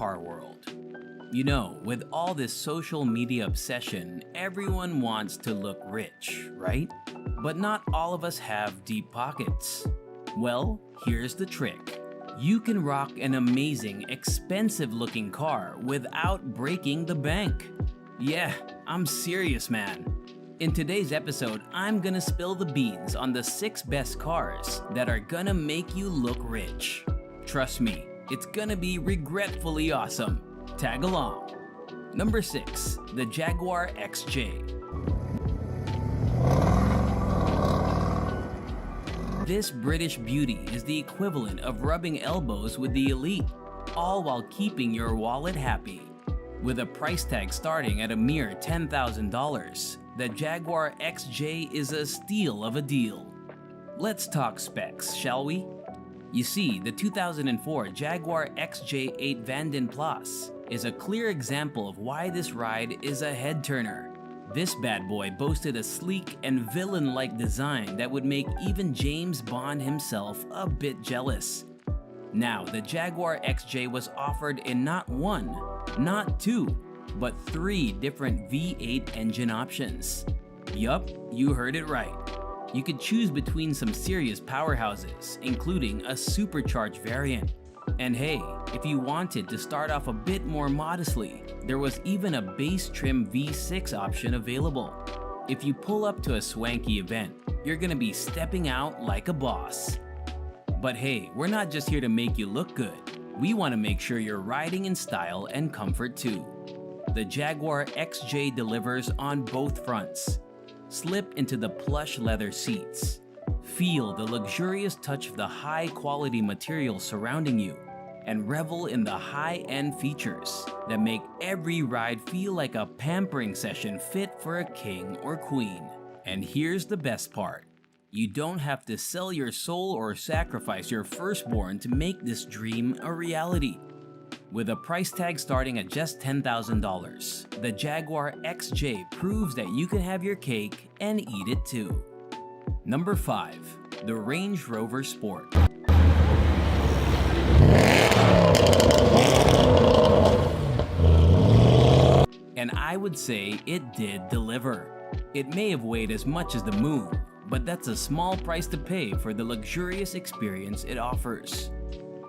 car world. You know, with all this social media obsession, everyone wants to look rich, right? But not all of us have deep pockets. Well, here's the trick. You can rock an amazing, expensive-looking car without breaking the bank. Yeah, I'm serious, man. In today's episode, I'm gonna spill the beans on the 6 best cars that are gonna make you look rich. Trust me, it's gonna be regretfully awesome. Tag along. Number 6, the Jaguar XJ. This British beauty is the equivalent of rubbing elbows with the elite, all while keeping your wallet happy. With a price tag starting at a mere $10,000, the Jaguar XJ is a steal of a deal. Let's talk specs, shall we? You see, the 2004 Jaguar XJ8 Vanden Plas is a clear example of why this ride is a head-turner. This bad boy boasted a sleek and villain-like design that would make even James Bond himself a bit jealous. Now, the Jaguar XJ was offered in not 1, not 2, but 3 different V8 engine options. Yup, you heard it right. You could choose between some serious powerhouses, including a supercharged variant. And hey, if you wanted to start off a bit more modestly, there was even a base trim V6 option available. If you pull up to a swanky event, you're gonna be stepping out like a boss. But hey, we're not just here to make you look good. We want to make sure you're riding in style and comfort too. The Jaguar XJ delivers on both fronts. Slip into the plush leather seats. Feel the luxurious touch of the high-quality material surrounding you, and revel in the high-end features that make every ride feel like a pampering session fit for a king or queen. And here's the best part. You don't have to sell your soul or sacrifice your firstborn to make this dream a reality. With a price tag starting at just $10,000, the Jaguar XJ proves that you can have your cake and eat it too. Number 5, the Range Rover Sport. And I would say it did deliver. It may have weighed as much as the moon, but that's a small price to pay for the luxurious experience it offers.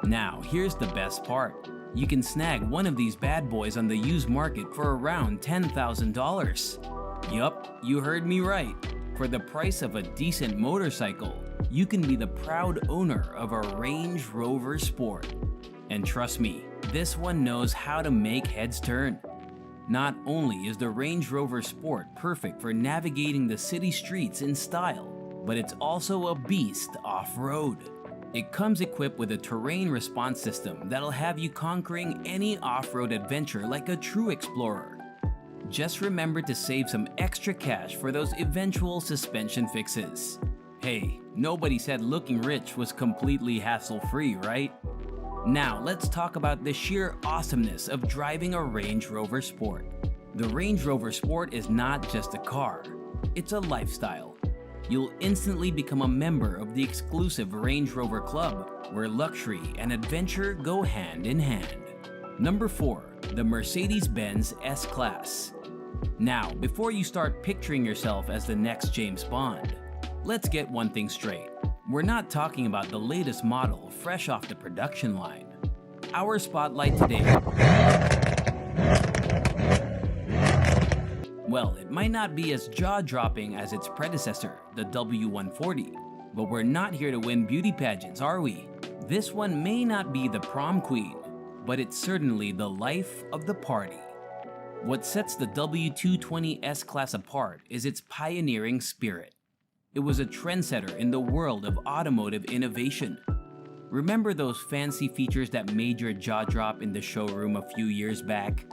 Now, here's the best part. You can snag one of these bad boys on the used market for around $10,000. Yup, you heard me right. For the price of a decent motorcycle, you can be the proud owner of a Range Rover Sport. And trust me, this one knows how to make heads turn. Not only is the Range Rover Sport perfect for navigating the city streets in style, but it's also a beast off-road. It comes equipped with a terrain response system that'll have you conquering any off-road adventure like a true explorer. Just remember to save some extra cash for those eventual suspension fixes. Hey, nobody said looking rich was completely hassle-free, right? Now, let's talk about the sheer awesomeness of driving a Range Rover Sport. The Range Rover Sport is not just a car, it's a lifestyle. You'll instantly become a member of the exclusive Range Rover Club, where luxury and adventure go hand in hand. Number 4, the Mercedes-Benz S-Class. Now, before you start picturing yourself as the next James Bond, let's get one thing straight. We're not talking about the latest model fresh off the production line. Our spotlight today, well, it might not be as jaw-dropping as its predecessor, the W140, but we're not here to win beauty pageants, are we? This one may not be the prom queen, but it's certainly the life of the party. What sets the W220 S-Class apart is its pioneering spirit. It was a trendsetter in the world of automotive innovation. Remember those fancy features that made your jaw drop in the showroom a few years back?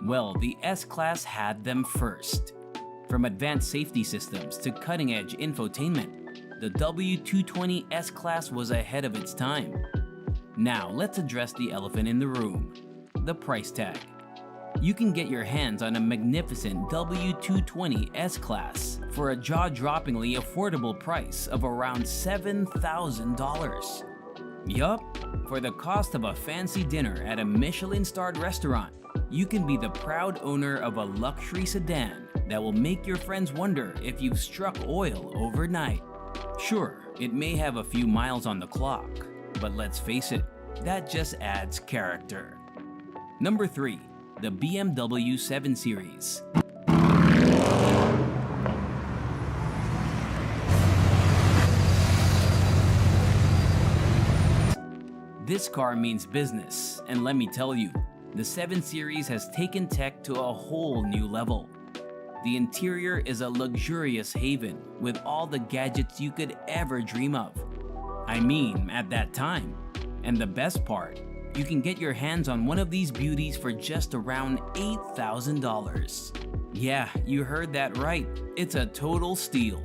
Well, the S-Class had them first. From advanced safety systems to cutting-edge infotainment, the W220 S-Class was ahead of its time. Now, let's address the elephant in the room, the price tag. You can get your hands on a magnificent W220 S-Class for a jaw-droppingly affordable price of around $7,000. Yup, for the cost of a fancy dinner at a Michelin-starred restaurant, you can be the proud owner of a luxury sedan that will make your friends wonder if you've struck oil overnight. Sure, it may have a few miles on the clock, but let's face it, that just adds character. Number 3. The BMW 7 Series. This car means business, and let me tell you, the 7 Series has taken tech to a whole new level. The interior is a luxurious haven with all the gadgets you could ever dream of. I mean, at that time. And the best part, you can get your hands on one of these beauties for just around $8,000. Yeah, you heard that right. It's a total steal.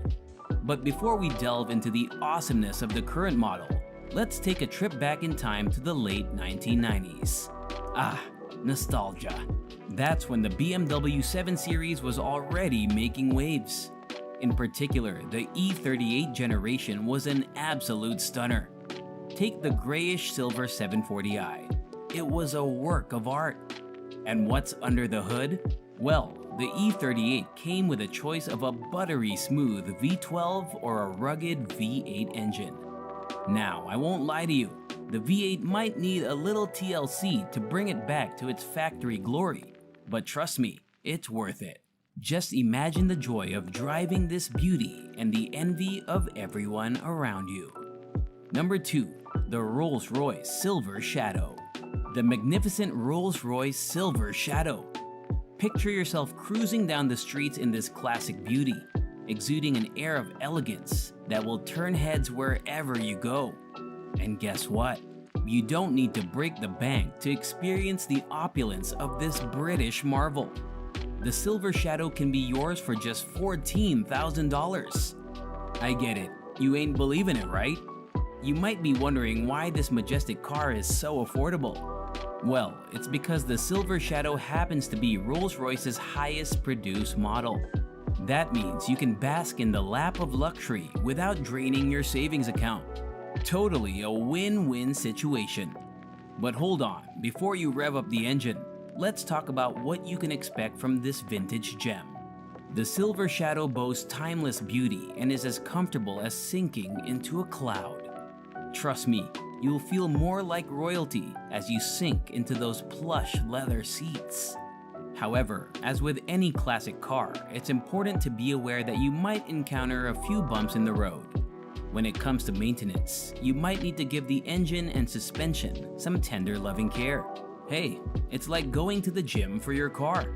But before we delve into the awesomeness of the current model, let's take a trip back in time to the late 1990s. Ah, nostalgia. That's when the BMW 7 Series was already making waves. In particular, the E38 generation was an absolute stunner. Take the grayish silver 740i. It was a work of art. And what's under the hood? Well, the E38 came with a choice of a buttery smooth V12 or a rugged V8 engine. Now, I won't lie to you, the V8 might need a little TLC to bring it back to its factory glory, but trust me, it's worth it. Just imagine the joy of driving this beauty and the envy of everyone around you. Number 2. The Rolls-Royce Silver Shadow. The magnificent Rolls-Royce Silver Shadow. Picture yourself cruising down the streets in this classic beauty, exuding an air of elegance that will turn heads wherever you go. And guess what? You don't need to break the bank to experience the opulence of this British marvel. The Silver Shadow can be yours for just $14,000. I get it, you ain't believing it, right? You might be wondering why this majestic car is so affordable. Well, it's because the Silver Shadow happens to be Rolls-Royce's highest produced model. That means you can bask in the lap of luxury without draining your savings account. Totally a win-win situation. But hold on, before you rev up the engine, let's talk about what you can expect from this vintage gem. The Silver Shadow boasts timeless beauty and is as comfortable as sinking into a cloud. Trust me, you'll feel more like royalty as you sink into those plush leather seats. However, as with any classic car, it's important to be aware that you might encounter a few bumps in the road. When it comes to maintenance, you might need to give the engine and suspension some tender loving care. Hey, it's like going to the gym for your car.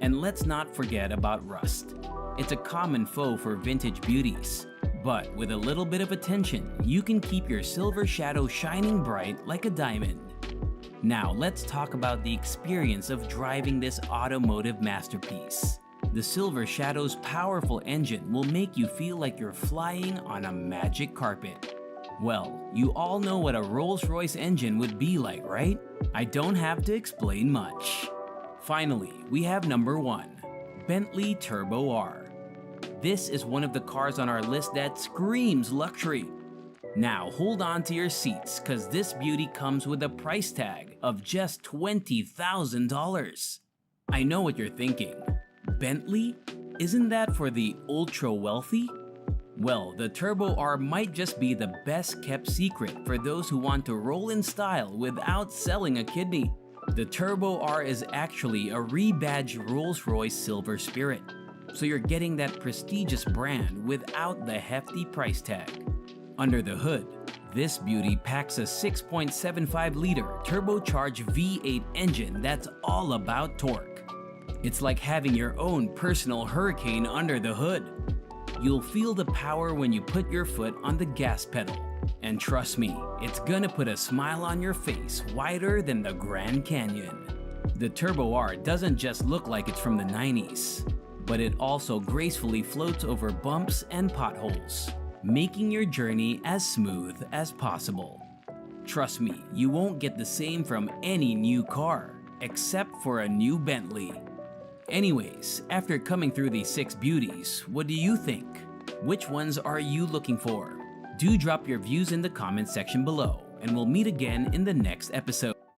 And let's not forget about rust. It's a common foe for vintage beauties, but with a little bit of attention, you can keep your Silver Shadow shining bright like a diamond. Now let's talk about the experience of driving this automotive masterpiece. The Silver Shadow's powerful engine will make you feel like you're flying on a magic carpet. Well, you all know what a Rolls-Royce engine would be like, right? I don't have to explain much. Finally, we have number 1, Bentley Turbo R. This is one of the cars on our list that screams luxury. Now hold on to your seats, cause this beauty comes with a price tag of just $20,000. I know what you're thinking. Bentley? Isn't that for the ultra wealthy? Well, the Turbo R might just be the best kept secret for those who want to roll in style without selling a kidney. The Turbo R is actually a rebadged Rolls-Royce Silver Spirit, so you're getting that prestigious brand without the hefty price tag. Under the hood, this beauty packs a 6.75-liter turbocharged V8 engine that's all about torque. It's like having your own personal hurricane under the hood. You'll feel the power when you put your foot on the gas pedal. And trust me, it's gonna put a smile on your face wider than the Grand Canyon. The Turbo R doesn't just look like it's from the 90s, but it also gracefully floats over bumps and potholes, making your journey as smooth as possible. Trust me, you won't get the same from any new car, except for a new Bentley. Anyways, after coming through these 6 beauties, what do you think? Which ones are you looking for? Do drop your views in the comment section below, and we'll meet again in the next episode.